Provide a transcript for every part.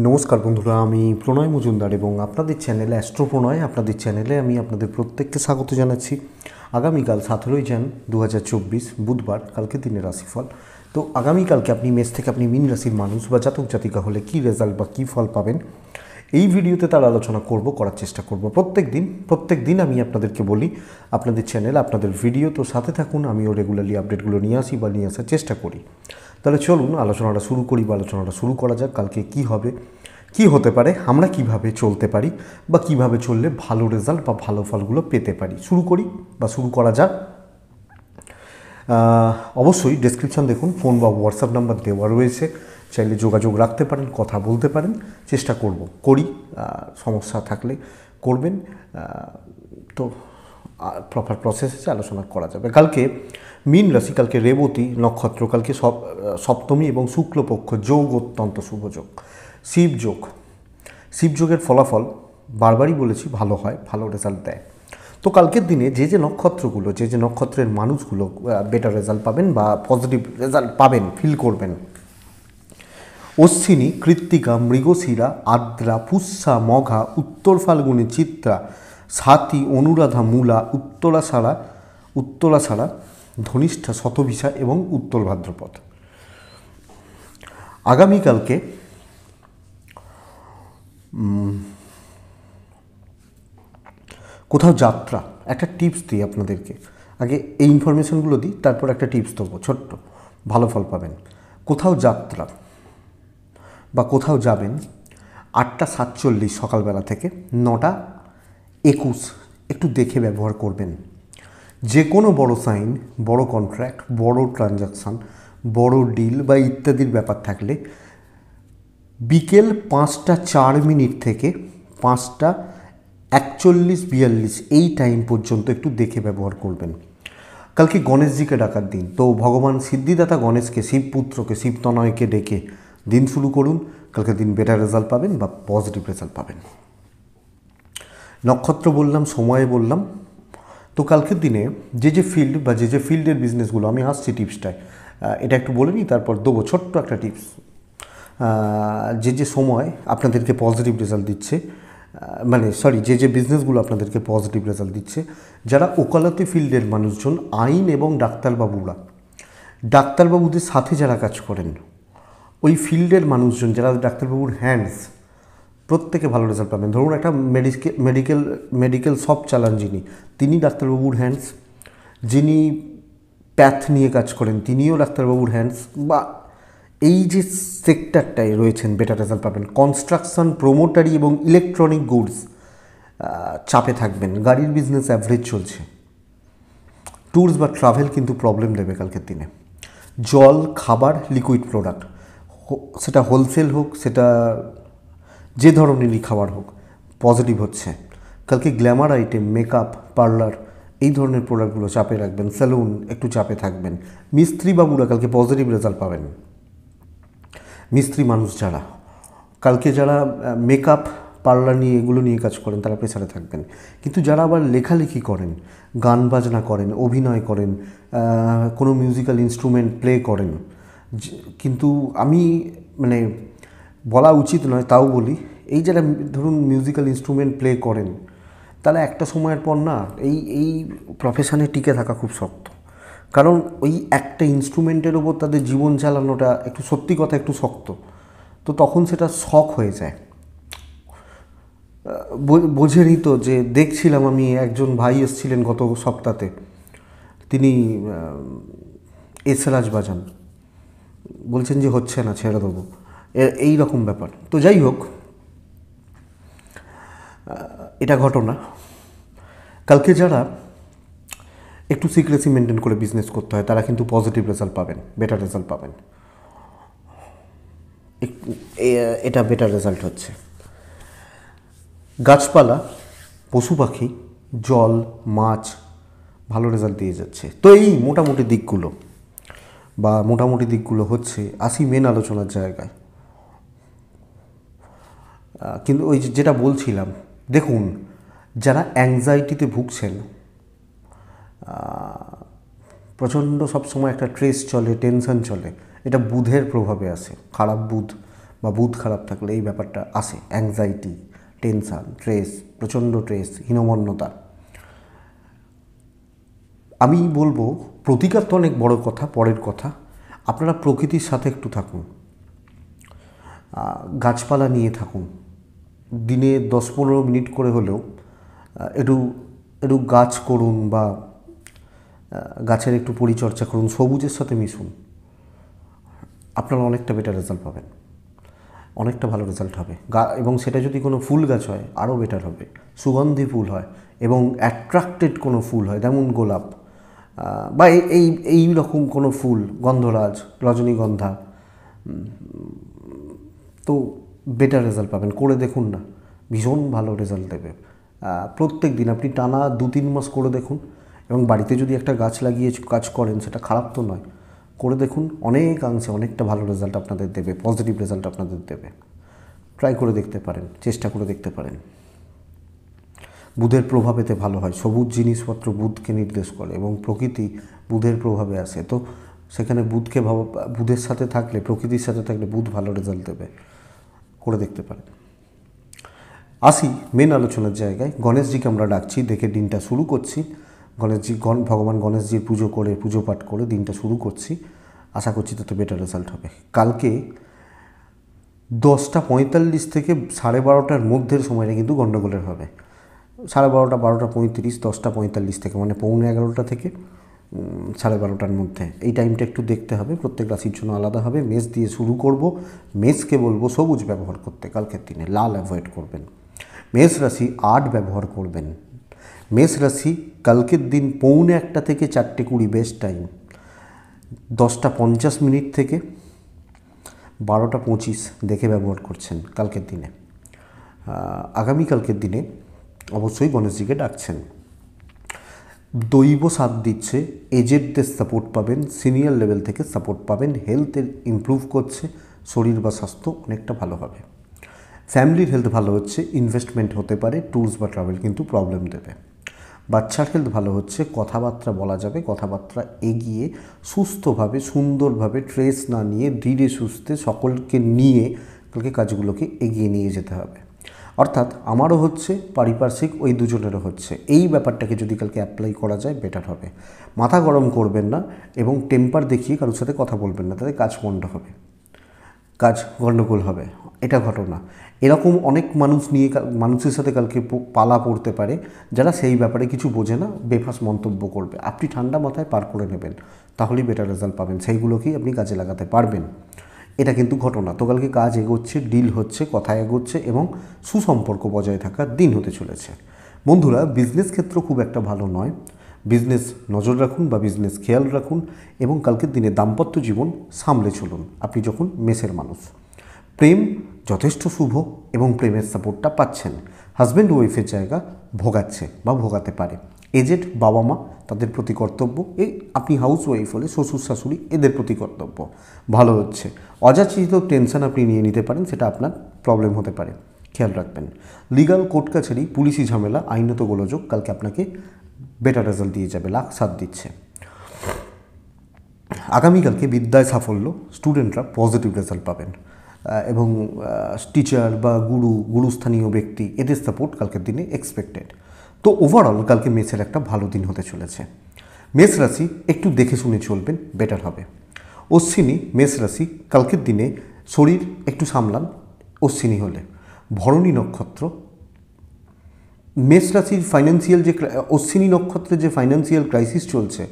নমস্কার বন্ধুরা, আমি প্রণয় মজুমদার এবং আপনাদের চ্যানেলে অ্যাস্ট্রো প্রণয় আপনাদের চ্যানেলে আমি আপনাদের প্রত্যেককে স্বাগত জানাচ্ছি। আগামীকাল 17 জান 2024 বুধবার, কালকে দিনের রাশিফল। তো আগামীকালকে আপনি মেষ থেকে আপনি মীন রাশির মানুষ বা জাতক জাতিকা হলে কী রেজাল্ট বা কী ফল পাবেন এই ভিডিওতে তার আলোচনা করার চেষ্টা করব। প্রত্যেক দিন আমি আপনাদেরকে বলি আপনাদের চ্যানেল আপনাদের ভিডিও, তো সাথে থাকুন, আমিও রেগুলারলি আপডেটগুলো নিয়ে আসার চেষ্টা করি। তাহলে চলুন আলোচনাটা শুরু করা যাক। কালকে কি হবে, কি হতে পারে, আমরা কিভাবে চলতে পারি বা কিভাবে চললে ভালো রেজাল্ট বা ভালো ফলগুলো পেতে পারি। শুরু করা যাক। অবশ্যই ডেসক্রিপশন দেখুন, ফোন বা হোয়াটসঅ্যাপ নাম্বার দেওয়া রয়েছে, চাইলে যোগাযোগ রাখতে পারেন, কথা বলতে পারেন। চেষ্টা করি সমস্যা থাকলে করবেন। তো প্রপার প্রসেসে আলোচনা করা যাবে। কালকে মীন রাশি, কালকে রেবতী নক্ষত্র, কালকে সপ্তমী এবং শুক্লপক্ষ যোগ, অত্যন্ত শুভযোগ, শিবযোগের ফলাফল বারবারই বলেছি ভালো হয়, ভালো রেজাল্ট দেয়। তো কালকের দিনে যে নক্ষত্রের মানুষগুলো বেটার রেজাল্ট পাবেন বা পজিটিভ রেজাল্ট পাবেন, ফিল করবেন: অশ্বিনী, কৃত্তিকা, মৃগশিরা, আদ্রা, পুষ্যা, মঘা, উত্তর ফাল্গুনী, চিত্রা, স্বাতি, অনুরাধা, মূলা, উত্তরাষাঢ়া, ধনিষ্ঠা, শতভিষা এবং উত্তর ভাদ্রপদ। আগামীকালকে কোথাও যাত্রা, একটা টিপস দিই আপনাদেরকে। আগে এই ইনফরমেশনগুলো দিই, তারপর একটা টিপস দেবো ছোট্ট, ভালো ফল পাবেন। কোথাও যাত্রা বা কোথাও যাবেন 8:47 সকালবেলা থেকে 9:21 একটু দেখে ব্যবহার করবেন। যে কোনো বড় সাইন, বড় কন্ট্রাক্ট, বড় ট্রানজাকশান, বড় ডিল বা ইত্যাদির ব্যাপার থাকলে বিকেল 5:04 থেকে 5:41-42 এই টাইম পর্যন্ত একটু দেখে ব্যবহার করবেন। কালকে গণেশজিকে ডাকার দিন, তো ভগবান সিদ্ধিদাতা গণেশকে, শিবপুত্রকে, শিবতনয়কে ডেকে দিন শুরু করুন। কালকে দিন বেটার রেজাল্ট পাবেন বা পজিটিভ রেজাল্ট পাবেন। নক্ষত্র বললাম, সময় বললাম। তো কালকের দিনে যে ফিল্ড বা যে ফিল্ডের বিজনেসগুলো, আমি আসছি টিপসটায়, এটা একটু বলে নিই, তারপর দেবো ছোট্ট একটা টিপস। যে সময় আপনাদেরকে পজিটিভ রেজাল্ট দিচ্ছে, যে বিজনেসগুলো আপনাদেরকে পজিটিভ রেজাল্ট দিচ্ছে, যারা ওকালতি ফিল্ডের মানুষজন, আইন এবং ডাক্তারবাবুদের সাথে যারা কাজ করেন, ওই ফিল্ডের মানুষজন যারা ডাক্তারবাবুর হ্যান্ডস, প্রত্যেকে ভালো রেজাল্ট পাবেন। ধরুন একটা মেডিকেল শপ চালান তিনি ডাক্তারবাবুর হ্যান্ডস, যিনি প্যাথ নিয়ে কাজ করেন তিনিও ডাক্তারবাবুর হ্যান্ডস, বা এই যে সেক্টরটায় রয়েছেন বেটার রেজাল্ট পাবেন। কনস্ট্রাকশন, প্রোমোটারি এবং ইলেকট্রনিক গুডস চাপে থাকবেন। গাড়ির বিজনেস অ্যাভারেজ চলছে। ট্যুরস বা ট্রাভেল কিন্তু প্রবলেম দেবে কালকের দিনে। জল, খাবার, লিকুইড প্রোডাক্ট, সেটা হোলসেল হোক, সেটা যে ধরনেরই খাবার হোক, পজিটিভ হচ্ছে। কালকে গ্ল্যামার আইটেম, মেকআপ, পার্লার, এই ধরনের প্রোডাক্টগুলো চাপে রাখবেন। স্যালুন একটু চাপে থাকবেন। মিস্ত্রি বাবুরা কালকে পজিটিভ রেজাল্ট পাবেন। মিস্ত্রি মানুষ কালকে যারা মেকআপ, পার্লার নিয়ে এগুলো নিয়ে কাজ করেন তারা প্রেসারে থাকবেন। কিন্তু যারা আবার লেখালেখি করেন, গান বাজনা করেন, অভিনয় করেন, কোনো মিউজিক্যাল ইনস্ট্রুমেন্ট প্লে করেন, কিন্তু আমি বলা উচিত নয় তাও বলি, এই যারা ধরুন মিউজিক্যাল ইনস্ট্রুমেন্ট প্লে করেন, তাহলে একটা সময়ের পর না এই প্রফেশনে টিকে থাকা খুব শক্ত। কারণ ওই একটা ইনস্ট্রুমেন্টের ওপর তাদের জীবন চালানোটা একটু, সত্যি কথা, একটু শক্ত। তো তখন সেটা শখ হয়ে যায়। বোঝেনই তো, যে দেখছিলাম আমি, একজন ভাই এসেছিলেন গত সপ্তাহে, তিনি এসরাজ বাজান, বলছেন যে হচ্ছে না, ছেড়ে দেবো, এই রকম ব্যাপার। তো যাই হোক, এটা ঘটনা। কালকে যারা একটু সিক্রেসি মেনটেন করে বিজনেস করতে হয় তারা কিন্তু পজিটিভ রেজাল্ট পাবেন, বেটার রেজাল্ট পাবেন। এটা বেটার রেজাল্ট হচ্ছে। গাছপালা, পশু পাখি, জল, মাছ ভালো রেজাল্ট দিয়ে যাচ্ছে। তো এই মোটামুটি দিকগুলো হচ্ছে। আসি মেন আলোচনার জায়গায়। কিন্তু ওই যেটা বলছিলাম, দেখুন, যারা অ্যাংজাইটিতে ভুগছেন, প্রচণ্ড সবসময় একটা স্ট্রেস চলে, টেনশন চলে, এটা বুধের প্রভাবে আসে। খারাপ বুধ বা বুধ খারাপ থাকলে এই ব্যাপারটা আসে, অ্যাংজাইটি, টেনশান, স্ট্রেস, প্রচণ্ড স্ট্রেস, হীনমন্যতা। আমি বলবো প্রতিকার তো অনেক বড় কথা, পরের কথা, আপনারা প্রকৃতির সাথে একটু থাকুন, গাছপালা নিয়ে থাকুন, দিনে 10-15 মিনিট করে হলেও একটু একটু গাছ করুন বা গাছের একটু পরিচর্যা করুন, সবুজের সাথে মিশুন, আপনারা অনেকটা বেটার রেজাল্ট পাবেন, অনেকটা ভালো রেজাল্ট হবে। এবং সেটা যদি কোনো ফুল গাছ হয় আরও বেটার হবে, সুগন্ধি ফুল হয় এবং অ্যাট্রাক্টেড কোনো ফুল হয়, যেমন গোলাপ বা এই রকম কোনো ফুল, গন্ধরাজ, রজনীগন্ধা, তো বেটার রেজাল্ট পাবেন। করে দেখুন না, ভীষণ ভালো রেজাল্ট দেবে। প্রত্যেক দিন আপনি টানা 2-3 মাস করে দেখুন, এবং বাড়িতে যদি একটা গাছ লাগিয়ে কাজ করেন সেটা খারাপ তো নয়, করে দেখুন, অনেকাংশে অনেকটা ভালো রেজাল্ট আপনাদের দেবে, পজিটিভ রেজাল্ট আপনাদের দেবে। ট্রাই করে দেখতে পারেন, চেষ্টা করে দেখতে পারেন। বুধের প্রভাবেতে ভালো হয়, সবুজ জিনিসপত্র বুধকে নির্দেশ করে এবং প্রকৃতি বুধের প্রভাবে আসে, তো সেখানে বুধের সাথে থাকলে, প্রকৃতির সাথে থাকলে বুধ ভালো রেজাল্ট দেবে। করে দেখতে পারেন। আসি মেন আলোচনার জায়গায়। গণেশজিকে আমরা ডাকছি, দেখে দিনটা শুরু করছি। ভগবান গণেশজির পুজো করে, পুজো পাঠ করে দিনটা শুরু করছি। আশা করছি তত বেটার রেজাল্ট হবে। কালকে 10:45 থেকে 12:30 মধ্যের সময়টা কিন্তু গণ্ডগোলের হবে। 12:30, 12:35, 10:45 থেকে, মানে 11:15 থেকে 12:30 মধ্যে, এই টাইমটা একটু দেখতে হবে। প্রত্যেক রাশির জন্য আলাদা হবে। মেষ দিয়ে শুরু করব। মেষকে বলবো সবুজ ব্যবহার করতে কালকের দিনে, লাল অ্যাভয়েড করবেন। মেষ রাশি 8 ব্যবহার করবেন। মেষ রাশি কালকের দিন 1:45 থেকে 4:20 বেস্ট টাইম। 10:50 থেকে 12:25 দেখে ব্যবহার করছেন কালকের দিনে। আগামীকালকের দিনে অবশ্যই গণেশজিকে ডাকছেন। দৈব সাথ দিচ্ছে, এজেডদের সাপোর্ট পাবেন, সিনিয়র লেভেল থেকে সাপোর্ট পাবেন, হেলথের ইমপ্রুভ করছে, শরীর বা স্বাস্থ্য অনেকটা ভালো হবে। ফ্যামিলির হেলথ ভালো হচ্ছে, ইনভেস্টমেন্ট হতে পারে, ট্যুরস বা ট্রাভেল কিন্তু প্রবলেম দেবে। বাচ্চার হেলথ ভালো হচ্ছে, কথাবার্তা বলা যাবে, কথাবার্তা এগিয়ে সুস্থভাবে, সুন্দরভাবে, ট্রেস না নিয়ে, ধীরে সুস্থে সকলকে নিয়ে কালকে কাজগুলোকে এগিয়ে নিয়ে যেতে হবে। অর্থাৎ আমারও হচ্ছে, পারিপার্শ্বিক ওই দুজনেরও হচ্ছে। এই ব্যাপারটাকে যদি কালকে অ্যাপ্লাই করা যায় বেটার হবে। মাথা গরম করবেন না এবং টেম্পার দেখিয়ে কারোর সাথে কথা বলবেন না, তাতে কাজ পণ্ড হবে, কাজ গণ্ডগোল হবে, এটা ঘটনা। এরকম অনেক মানুষের সাথে কালকে পালা পড়তে পারে, যারা সেই ব্যাপারে কিছু বোঝে না, বেফাস মন্তব্য করবে। আপনি ঠান্ডা মাথায় পার করে নেবেন, তাহলেই বেটার রেজাল্ট পাবেন, সেইগুলোকেই আপনি কাজে লাগাতে পারবেন। এটা কিন্তু ঘটনা। তো কালকে কাজ এগোচ্ছে, ডিল হচ্ছে, কথা এগোচ্ছে এবং সুসম্পর্ক বজায় থাকার দিন হতে চলেছে। বন্ধুরা, বিজনেস ক্ষেত্র খুব একটা ভালো নয়। বিজনেস নজর রাখুন বা বিজনেস খেয়াল রাখুন এবং কালকের দিনে দাম্পত্য জীবন সামলে চলুন আপনি যখন মেষের মানুষ। প্রেম যথেষ্ট শুভ এবং প্রেমের সাপোর্টটা পাচ্ছেন। হাজব্যান্ড ওয়াইফের জায়গা ভোগাচ্ছে বা ভোগাতে পারে। এজেড বাবা মা, তাদের প্রতি কর্তব্য। এই আপনি হাউস ওয়াইফ হলে শ্বশুর শাশুড়ি, এদের প্রতি কর্তব্য ভালো হচ্ছে। অযাচিত টেনশন আপনি নিয়ে নিতে পারেন, সেটা আপনার প্রবলেম হতে পারে, খেয়াল রাখবেন। লিগাল কোর্ট কাছারি, পুলিশি ঝামেলা, আইনত গোলযোগ কালকে আপনাকে বেটার রেজাল্ট দিয়ে যাবে, লাখ সাথ দিচ্ছে। আগামীকালকে বিদ্যায় সাফল্য, স্টুডেন্টরা পজিটিভ রেজাল্ট পাবেন এবং টিচার বা গুরুস্থানীয় ব্যক্তি, এদের সাপোর্ট কালকের দিনে এক্সপেক্টেড। তো ওভারঅল কালকে মেষের একটা ভালো দিন হতে চলেছে। মেষ রাশি একটু দেখে শুনে চলবেন, বেটার হবে। অশ্বিনী মেষ রাশি কালকের দিনে শরীর একটু সামলান অশ্বিনী হলে। ভরণী নক্ষত্র মেষ রাশির ফাইন্যান্সিয়াল যে অশ্বিনী নক্ষত্রের যে ফাইন্যান্সিয়াল ক্রাইসিস চলছে,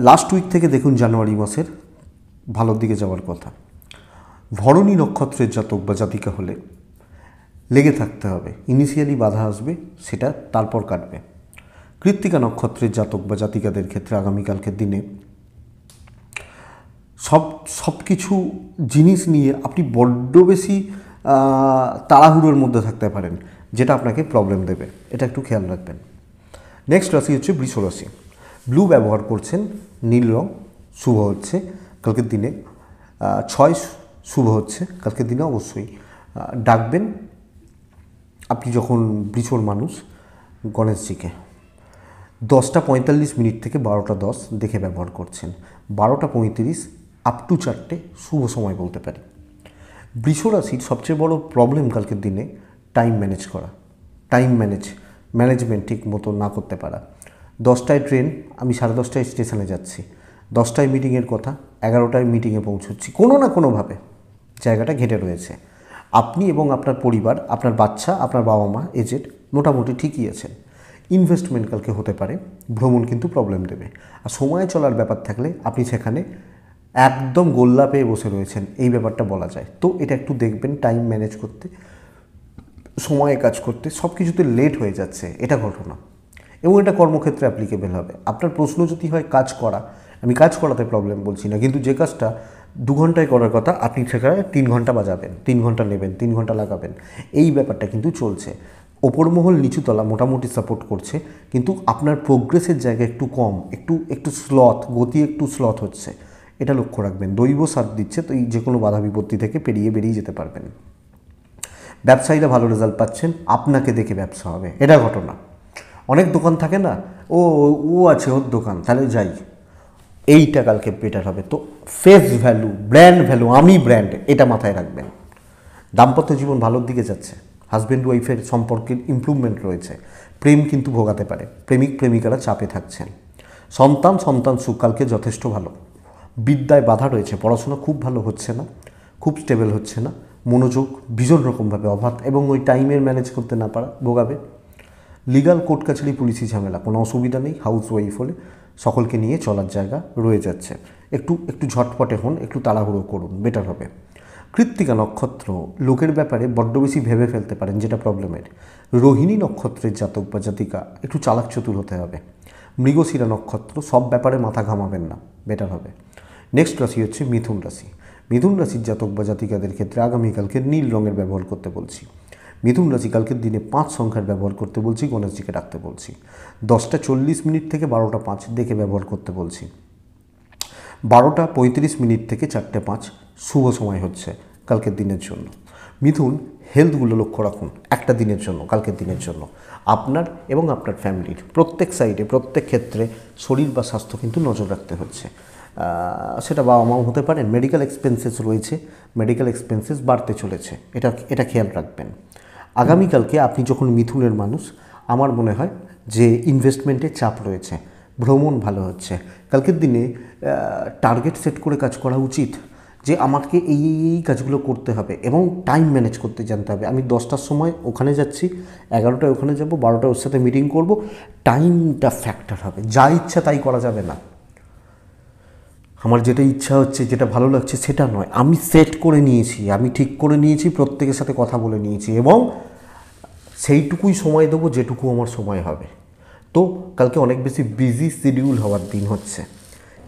লাস্ট উইক থেকে দেখুন জানুয়ারি মাসের ভালোর দিকে যাওয়ার কথা। ভরণী নক্ষত্রের জাতক বা জাতিকা হলে লেগে থাকতে হবে, ইনিশিয়ালি বাধা আসবে, সেটা তারপর কাটবে। কৃত্তিকা নক্ষত্রের জাতক বা জাতিকাদের ক্ষেত্রে আগামীকালকের দিনে সব কিছু জিনিস নিয়ে আপনি বড্ড বেশি তাড়াহুড়োর মধ্যে থাকতে পারেন, যেটা আপনাকে প্রবলেম দেবে, এটা একটু খেয়াল রাখবেন। নেক্সট রাশি হচ্ছে বৃষ রাশি। ব্লু ব্যবহার করছেন, নীল রং শুভ হচ্ছে কালকের দিনে। 6 শুভ হচ্ছে কালকের দিনে। অবশ্যই ডাকবেন আপনি যখন বৃষর মানুষ গণেশজিকে। 10:45 থেকে 12:10 দেখে ব্যবহার করছেন। 12:35 আপ টু 4টে শুভ সময় বলতে পারি। বৃষ রাশির সবচেয়ে বড় প্রবলেম কালকের দিনে টাইম ম্যানেজ করা, ম্যানেজমেন্ট ঠিক মতো না করতে পারা। 10টায় ট্রেন, আমি 10:30টায় স্টেশনে যাচ্ছি, 10টায় মিটিংয়ের কথা, 11টায় মিটিংয়ে পৌঁছচ্ছি, কোনো না কোনোভাবে জায়গাটা ঘেটে রয়েছে। আপনি এবং আপনার পরিবার, আপনার বাচ্চা, আপনার বাবা মা, এজেড মোটামুটি ঠিকই আছেন। ইনভেস্টমেন্ট কালকে হতে পারে, ভ্রমণ কিন্তু প্রবলেম দেবে। আর সময় চলার ব্যাপার থাকলে আপনি সেখানে একদম গোল্লা পেয়ে বসে রয়েছেন, এই ব্যাপারটা বলা যায়। তো এটা একটু দেখবেন, টাইম ম্যানেজ করতে, সময়ে কাজ করতে সব কিছুতে লেট হয়ে যাচ্ছে, এটা ঘটনা। এবং এটা কর্মক্ষেত্রে অ্যাপ্লিকেবল হবে। আপনার প্রশ্ন যদি হয় কাজ করা, আমি কাজ করাতে প্রবলেম বলছি না, কিন্তু যে কাজটা 2 ঘন্টায় করার কথা আপনি সেখানে 3 ঘন্টা বাজাবেন, 3 ঘন্টা নেবেন, 3 ঘন্টা লাগাবেন, এই ব্যাপারটা কিন্তু চলছে। ওপর মহল নিচুতলা মোটামুটি সাপোর্ট করছে, কিন্তু আপনার প্রোগ্রেসের জায়গা একটু কম, একটু গতি একটু স্লথ হচ্ছে, এটা লক্ষ্য রাখবেন। দৈব সাথ দিচ্ছে, তো এই যে কোনো বাধা বিপত্তি থেকে বেরিয়ে যেতে পারবেন। ব্যবসায়ীরা ভালো রেজাল্ট পাচ্ছেন, আপনাকে দেখে ব্যবসা হবে, এটা ঘটনা। অনেক দোকান থাকে না, ও আছে ওর দোকান, তাহলে যাই, এইটা কালকে বেটার হবে। তো ফেস ভ্যালু, ব্র্যান্ড ভ্যালু, আমি ব্র্যান্ড, এটা মাথায় রাখবেন। দাম্পত্য জীবন ভালোর দিকে যাচ্ছে, হাজব্যান্ড ওয়াইফের সম্পর্কের ইমপ্রুভমেন্ট রয়েছে। প্রেম কিন্তু ভোগাতে পারে, প্রেমিকারা চাপে থাকছেন। সন্তান সুখ কালকে যথেষ্ট ভালো। বিদ্যায় বাধা রয়েছে, পড়াশোনা খুব ভালো হচ্ছে না, খুব স্টেবল হচ্ছে না, মনোযোগ ভীষণ রকমভাবে অভাব, এবং ওই টাইমের ম্যানেজ করতে না পারা ভোগাবে। লিগাল কোর্ট কাছারি পুলিশি ঝামেলা, কোনো অসুবিধা নেই, হাউস ওয়াইফ হলে সকলকে নিয়ে চলার জায়গা রয়ে যাচ্ছে। একটু ঝটপটে হন, একটু তাড়াহুড়ো করুন, বেটার হবে। কৃত্তিকা নক্ষত্র, লোকের ব্যাপারে বড্ড বেশি ভেবে ফেলতে পারেন, যেটা প্রবলেমের। রোহিণী নক্ষত্রের জাতক বা জাতিকা একটু চালাক চতুর হতে হবে। মৃগশিরা নক্ষত্র, সব ব্যাপারে মাথা ঘামাবেন না, বেটার হবে। নেক্সট রাশি হচ্ছে মিথুন রাশি। মিথুন রাশির জাতক বা জাতিকাদের ক্ষেত্রে আগামীকালকে নীল রঙের ব্যবহার করতে বলছি। মিথুন রাশি কালকের দিনে 5 সংখ্যার ব্যবহার করতে বলছি, গণেশজিকে ডাকতে বলছি। 10:40 থেকে 12:05 দেখে ব্যবহার করতে বলছি। 12:35 থেকে 4:05 শুভ সময় হচ্ছে কালকের দিনের জন্য। মিথুন, হেলথগুলো লক্ষ্য রাখুন একটা দিনের জন্য, কালকের দিনের জন্য। আপনার এবং আপনার ফ্যামিলির প্রত্যেক সাইডে, প্রত্যেক ক্ষেত্রে শরীর বা স্বাস্থ্য কিন্তু নজর রাখতে হচ্ছে। সেটা বাবা মাও হতে পারেন। মেডিকেল এক্সপেন্সেস রয়েছে, মেডিকেল এক্সপেন্সেস বাড়তে চলেছে, এটা খেয়াল রাখবেন। আগামীকালকে আপনি যখন মিথুনের মানুষ, আমার মনে হয় যে ইনভেস্টমেন্টের চাপ রয়েছে, ভ্রমণ ভালো হচ্ছে। কালকের দিনে টার্গেট সেট করে কাজ করা উচিত, যে আমাকে এই কাজগুলো করতে হবে, এবং টাইম ম্যানেজ করতে জানতে হবে। আমি 10টার সময় ওখানে যাচ্ছি, 11টায় ওখানে যাব, 12টায় ওর সাথে মিটিং করব। টাইমটা ফ্যাক্টর হবে, যা ইচ্ছা তাই করা যাবে না। আমার যেটা ইচ্ছা হচ্ছে, যেটা ভালো লাগছে সেটা নয়, আমি সেট করে নিয়েছি, আমি ঠিক করে নিয়েছি, প্রত্যেকের সাথে কথা বলে নিয়েছি, এবং সেইটুকুই সময় দেবো যেটুকু আমার সময় হবে। তো কালকে অনেক বেশি বিজি শিডিউল হওয়ার দিন হচ্ছে।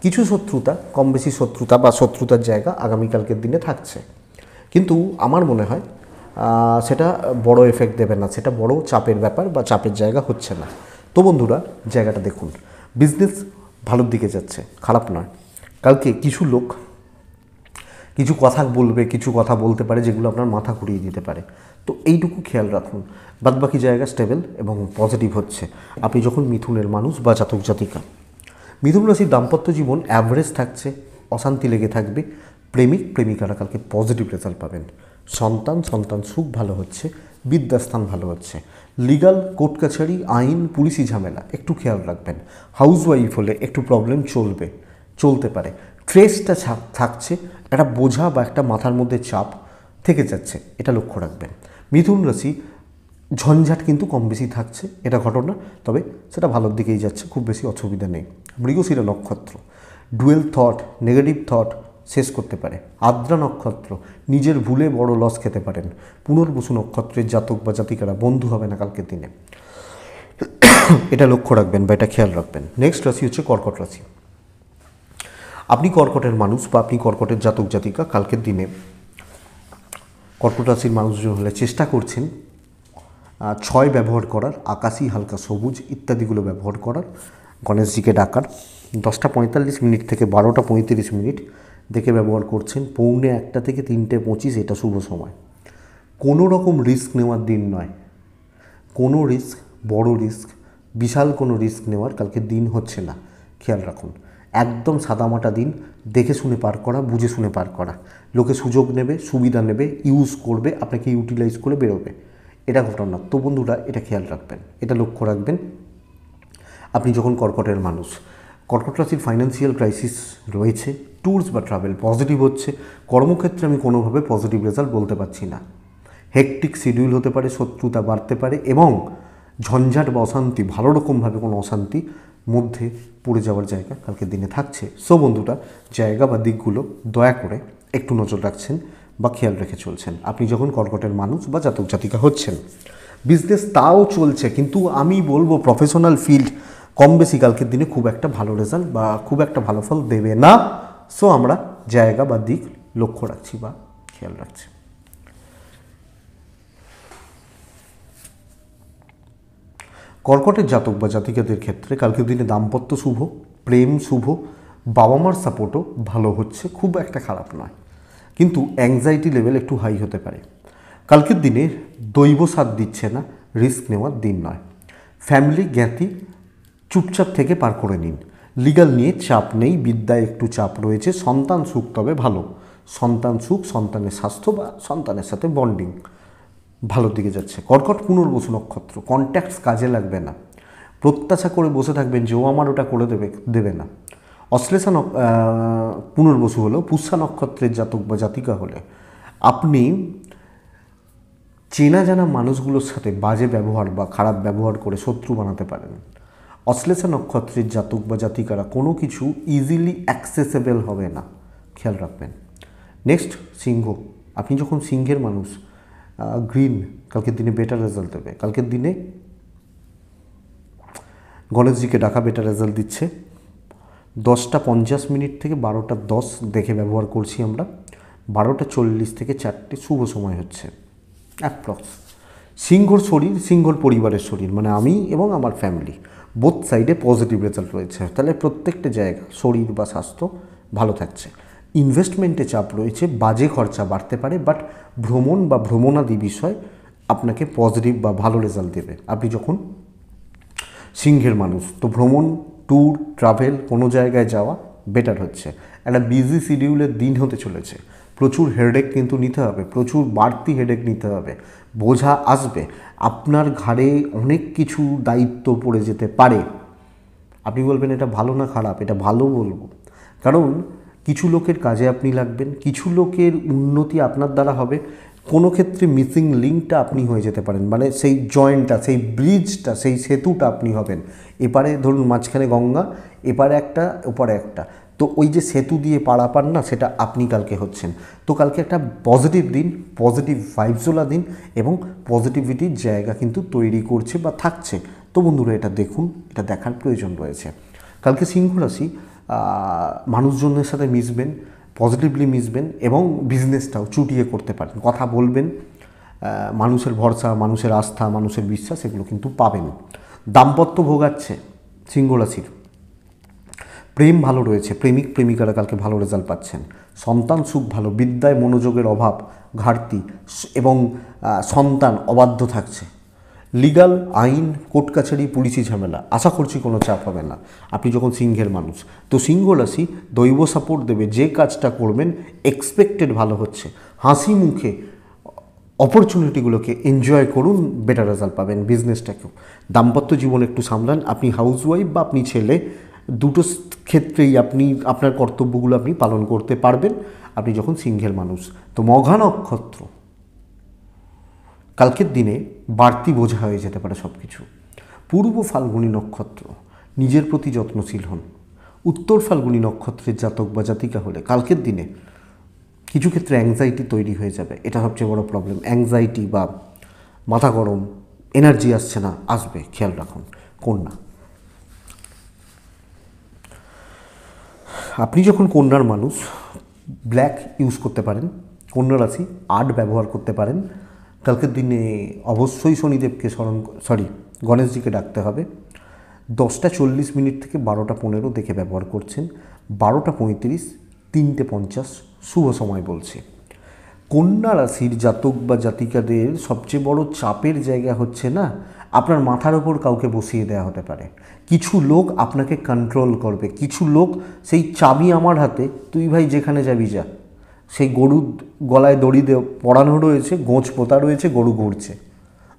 কিছু শত্রুতা, কম বেশি শত্রুতা বা শত্রুতার জায়গা আগামীকালকের দিনে থাকছে, কিন্তু আমার মনে হয় সেটা বড় এফেক্ট দেবে না, সেটা বড় চাপের ব্যাপার বা চাপের জায়গা হচ্ছে না। তো বন্ধুরা, জায়গাটা দেখুন, বিজনেস ভালোর দিকে যাচ্ছে, খারাপ নয়। কালকে কিছু লোক কিছু কথা বলবে, কিছু কথা বলতে পারে যেগুলো আপনার মাথা ঘুরিয়ে দিতে পারে, তো এইটুকু খেয়াল রাখুন। বাদবাকি জায়গা স্টেবল এবং পজিটিভ হচ্ছে আপনি যখন মিথুনের মানুষ বা জাতক জাতিকা। মিথুন রাশির দাম্পত্য জীবন অ্যাভারেজ থাকছে, অশান্তি লেগে থাকবে। প্রেমিকারা কালকে পজিটিভ রেজাল্ট পাবেন। সন্তান সুখ ভালো হচ্ছে, বিদ্যাস্থান ভালো হচ্ছে। লিগাল কোর্ট কাছারি, আইন, পুলিশি ঝামেলা একটু খেয়াল রাখবেন। হাউস ওয়াইফ হলে একটু প্রবলেম চলতে পারে। স্ট্রেসটা থাকছে, একটা বোঝা বা একটা মাথার মধ্যে চাপ থেকে যাচ্ছে, এটা লক্ষ্য রাখবেন। মিথুন রাশি, ঝঞ্ঝাট কিন্তু কম বেশি থাকছে, এটা ঘটনা, তবে সেটা ভালোর দিকেই যাচ্ছে, খুব বেশি অসুবিধা নেই। মৃগশিরা নক্ষত্র, ডুয়েল থট, নেগেটিভ থট শেষ করতে পারে। আদ্রা নক্ষত্র, নিজের ভুলে বড় লস খেতে পারেন। পুনর্বসু নক্ষত্রের জাতক বা জাতিকারা বন্ধু হবে না কালকের দিনে, এটা লক্ষ্য রাখবেন বা এটা খেয়াল রাখবেন। নেক্সট রাশি হচ্ছে কর্কট রাশি। আপনি কর্কটের মানুষ বা আপনি কর্কটের জাতক জাতিকা, কালকের দিনে কর্কট রাশির মানুষজন হলে চেষ্টা করছেন 6 ব্যবহার করার, আকাশি, হালকা সবুজ ইত্যাদিগুলো ব্যবহার করার, গণেশজিকে ডাকার। 10:45 থেকে 12:35 দেখে ব্যবহার করছেন। 1:45 থেকে 3:25 এটা শুভ সময়। কোনো রকম রিস্ক নেওয়ার দিন নয়, কোনো রিস্ক, বড় রিস্ক, বিশাল কোনো রিস্ক নেওয়ার কালকে দিন হচ্ছে না, খেয়াল রাখুন। একদম সাদামাটা দিন, দেখে শুনে পার করা, বুঝে শুনে পার করা। লোকে সুযোগ নেবে, সুবিধা নেবে, ইউজ করবে, আপনাকে ইউটিলাইজ করে বেরোবে, এটা ঘটনা। তো বন্ধুরা এটা খেয়াল রাখবেন, এটা লক্ষ্য রাখবেন। আপনি যখন কর্কটের মানুষ, কর্কট রাশির ফাইন্যান্সিয়াল ক্রাইসিস রয়েছে, ট্যুরস বা ট্রাভেল পজিটিভ হচ্ছে, কর্মক্ষেত্রে আমি কোনোভাবে পজিটিভ রেজাল্ট বলতে পারছি না। হেকটিক শিডিউল হতে পারে, শত্রুতা বাড়তে পারে এবং ঝঞ্ঝাট বা অশান্তি, ভালো রকমভাবে কোনো অশান্তি মধ্যে পড়ে যাওয়ার জায়গা কালকের দিনে থাকছে। সো বন্ধুরা জায়গা বা দিকগুলো দয়া করে একটু নজর রাখছেন বা খেয়াল রেখে চলছেন আপনি যখন কর্কটের মানুষ বা জাতক জাতিকা হচ্ছেন। বিজনেস তাও চলছে, কিন্তু আমি বলবো প্রফেশনাল ফিল্ড কম বেশি কালকের দিনে খুব একটা ভালো রেজাল্ট বা খুব একটা ভালো ফল দেবে না। সো আমরা জায়গা বা দিক লক্ষ্য রাখছি বা খেয়াল রাখছি। কর্কটের জাতক বা জাতিকাদের ক্ষেত্রে কালকের দিনে দাম্পত্য শুভ, প্রেম শুভ, বাবা মার সাপোর্টও ভালো হচ্ছে, খুব একটা খারাপ নয়, কিন্তু অ্যাংজাইটি লেভেল একটু হাই হতে পারে। কালকের দিনে দৈব সাথ দিচ্ছে না, রিস্ক নেওয়ার দিন নয়। ফ্যামিলি জ্ঞাতি চুপচাপ থেকে পার করে নিন। লিগাল নিয়ে চাপ নেই, বিদ্যায় একটু চাপ রয়েছে। সন্তান সুখ তবে ভালো, সন্তান সুখ, সন্তানের স্বাস্থ্য বা সন্তানের সাথে বন্ডিং ভালোর দিকে যাচ্ছে। কর্কট পুনর্বসু নক্ষত্র, কন্ট্যাক্টস কাজে লাগবে না, প্রত্যাশা করে বসে থাকবেন যে ও আমার ওটা করে দেবে না। অশ্লেষা পুনর্বসু হলেও পুষ্যা নক্ষত্রের জাতক বা জাতিকা হলে আপনি চেনা জানা মানুষগুলোর সাথে বাজে ব্যবহার বা খারাপ ব্যবহার করে শত্রু বানাতে পারেন। অশ্লেষা নক্ষত্রের জাতক বা জাতিকারা কোনো কিছু ইজিলি অ্যাক্সেসেবল হবে না, খেয়াল রাখবেন। নেক্সট সিংহ, আপনি যখন সিংহের মানুষ, গ্রিন কালকের দিনে বেটার রেজাল্ট দেবে। কালকের দিনে গণেশজিকে ডাকা বেটার রেজাল্ট দিচ্ছে। 10:50 থেকে 12:10 দেখে ব্যবহার করছি আমরা। 12:40 থেকে 4টে শুভ সময় হচ্ছে অ্যাপ্রক্স। সিংহর শরীর, সিংহর পরিবারের শরীর, মানে আমি এবং আমার ফ্যামিলি বোথ সাইডে পজিটিভ রেজাল্ট রয়েছে। তাহলে প্রত্যেকটা জায়গা শরীর বা স্বাস্থ্য ভালো থাকছে। ইনভেস্টমেন্টে চাপ রয়েছে, বাজে খরচা বাড়তে পারে, বাট ভ্রমণ বা ভ্রমণাদি বিষয় আপনাকে পজিটিভ বা ভালো রেজাল্ট দেবে। আপনি যখন সিংহের মানুষ, তো ভ্রমণ, ট্যুর, ট্রাভেল, কোনো জায়গায় যাওয়া বেটার হচ্ছে। একটা বিজি শিডিউলের দিন হতে চলেছে, প্রচুর হেডেক কিন্তু নিতে হবে, প্রচুর বাড়তি হেডেক নিতে হবে, বোঝা আসবে, আপনার ঘাড়ে অনেক কিছু দায়িত্ব পড়ে যেতে পারে। আপনি বলবেন এটা ভালো না খারাপ, এটা ভালো বলবো, কারণ কিছু লোকের কাজে আপনি লাগবেন, কিছু লোকের উন্নতি আপনার দ্বারা হবে, কোনো ক্ষেত্রে মিসিং লিঙ্কটা আপনি হয়ে যেতে পারেন, মানে সেই জয়েন্টটা, সেই ব্রিজটা, সেই সেতুটা আপনি হবেন। এপারে ধরুন মাঝখানে গঙ্গা, এপারে একটা, ওপারে একটা, তো ওই যে সেতু দিয়ে পারাপার না, সেটা আপনি কালকে হচ্ছেন। তো কালকে একটা পজিটিভ দিন, পজিটিভ ভাইবসওয়ালা দিন এবং পজিটিভিটির জায়গা কিন্তু তৈরি করছে বা থাকছে। তো বন্ধুরা এটা দেখুন, এটা দেখার প্রয়োজন রয়েছে। কালকে সিংহ রাশি মানুষজনের সাথে মিশবেন, পজিটিভলি মিশবেন এবং বিজনেসটাও চুটিয়ে করতে পারেন, কথা বলবেন, মানুষের ভরসা, মানুষের আস্থা, মানুষের বিশ্বাস এগুলো কিন্তু পাবেন। দাম্পত্য ভোগাচ্ছে সিংহ রাশির, প্রেম ভালো রয়েছে, প্রেমিক প্রেমিকারা কালকে ভালো রেজাল্ট পাচ্ছেন। সন্তান সুখ ভালো, বিদ্যায় মনোযোগের অভাব, ঘাটতি এবং সন্তান অবাধ্য থাকছে। লিগাল, আইন, কোর্ট কাছারি, পুলিশি ঝামেলা, আশা করছি কোনো চাপ হবে না আপনি যখন সিংহের মানুষ। তো সিংহ রাশি দৈব সাপোর্ট দেবে, যে কাজটা করবেন এক্সপেক্টেড ভালো হচ্ছে। হাসি মুখে অপরচুনিটিগুলোকে এনজয় করুন, বেটার রেজাল্ট পাবেন বিজনেসটাকেও। দাম্পত্য জীবন একটু সামলান, আপনি হাউসওয়াইফ বা আপনি ছেলে, দুটো ক্ষেত্রেই আপনি আপনার কর্তব্যগুলো আপনি পালন করতে পারবেন আপনি যখন সিংহের মানুষ। তো মঘা নক্ষত্র কালকের দিনে বাড়তি বোঝা হয়ে যেতে পারে সব কিছু। পূর্ব ফাল্গুনী নক্ষত্র, নিজের প্রতি যত্নশীল হন। উত্তর ফাল্গুনী নক্ষত্রের জাতক বা জাতিকা হলে কালকের দিনে কিছু ক্ষেত্রে অ্যাংজাইটি তৈরি হয়ে যাবে, এটা সবচেয়ে বড় প্রবলেম। অ্যাংজাইটি বা মাথা গরম, এনার্জি আসছে না, আসবে, খেয়াল রাখুন। কন্যা, আপনি যখন কন্যার মানুষ ব্ল্যাক ইউজ করতে পারেন, কন্যা রাশি আর্ট ব্যবহার করতে পারেন। কালকের দিনে অবশ্যই শনিদেবকে গণেশজিকে ডাকতে হবে। 10:40 থেকে 12:15 দেখে ব্যবহার করছেন। 12:35, 3:50 শুভ সময় বলছে। কন্যা রাশির জাতক বা জাতিকাদের সবচেয়ে বড় চাপের জায়গা হচ্ছে না আপনার মাথার ওপর কাউকে বসিয়ে দেওয়া হতে পারে, কিছু লোক আপনাকে কন্ট্রোল করবে, কিছু লোক সেই চাবি আমার হাতে, তুই ভাই যেখানে যাবি যা, সেই গরু গলায় দড়ি দিয়ে পড়ানো রয়েছে, গোঁজ পোতা রয়েছে, গরু ঘুরছে,